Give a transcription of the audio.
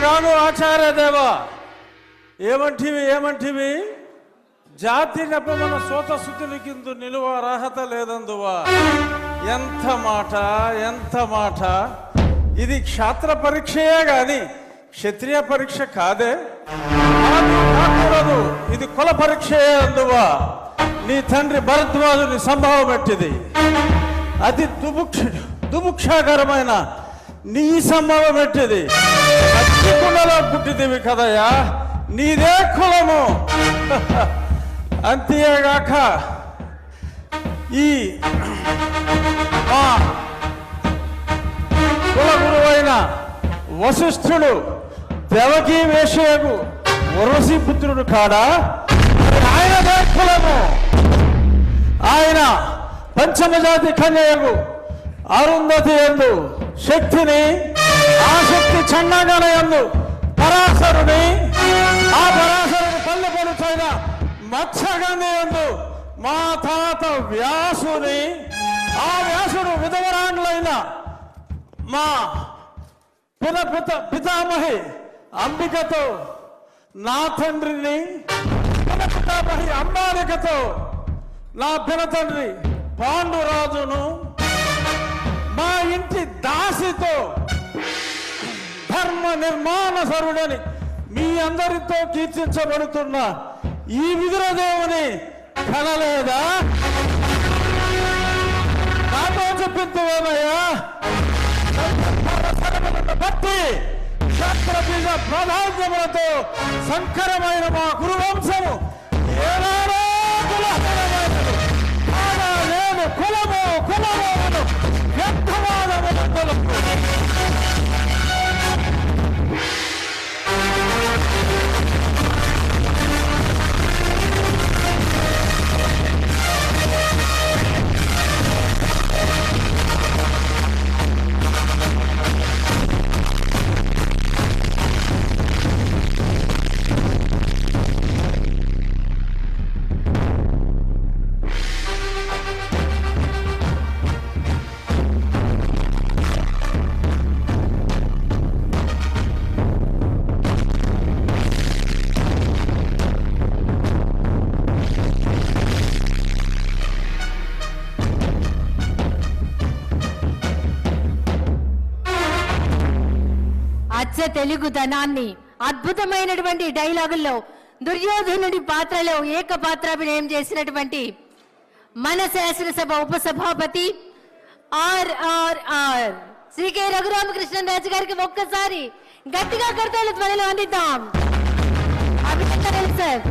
బాగాను ఆచార్యదేవ ఏమంటివి జాతి నెపమన సోత శుద్ధులకిందు నిలువ అర్హత లేదందువా. ఎంత మాట ఇది క్షాత్ర పరీక్షయే గాని క్షత్రియ పరీక్ష కాదే. కాకూడదు, ఇది కుల పరీక్షయే అందువా. నీ తండ్రి భరద్వాజుని సంభవం ఎట్టిది, అతి దుముక్షాకరమైన నీ సంభవం ఎట్టిది. కుండలో పుట్టిదివి కదయ్యా, నీదే కులము. అంతేగాక ఈ కుల గురువైన వశిష్ఠుడు దేవకీ వేషయకు ఉర్వశీ పుత్రుడు కాడా, ఆయనదే కులము. ఆయన పంచమజాతి కన్యకు అరుంధతి యందు శక్తిని, ఆ శక్తి చండాగణ యందు పరాశరుని, ఆ పరాశరుని పల్లె పడుచైన మత్స్యగంధి యందు మా తాత వ్యాసుని, ఆ వ్యాసుడు విధవరాండ్లైన మా పితామహి అంబికతో నా తండ్రిని, పితామహి అంబాలికతో నా పినతండ్రి పాండురాజును, మా ఇంటి దాసితో ధర్మ నిర్మాణ సరుడని మీ అందరితో కీర్తించబడుతున్న ఈ విదురదేవుని కనలేదా? నాతో చెప్పిందేమయ్యా, బట్టి క్షత్రబీజ ప్రాధాన్యములతో సంకరమైన మా కురువంశము ఏనాడో కులహీనమైనది. కాగా నేను కులము వ్యర్థవాదములకు తెలుగుదనాన్ని అద్భుతమైనటువంటి డైలాగుల్లో దుర్యోధనుడి పాత్రలో ఏకపాత్రాభినయం చేసినటువంటి మన శాసనసభ ఉపసభాపతి RRR శ్రీ కె రఘురామకృష్ణరాజు గారికి ఒక్కసారి గట్టిగా కర్తవ్య ధ్వనిలో అందిద్దాం. అభినందనలు సార్.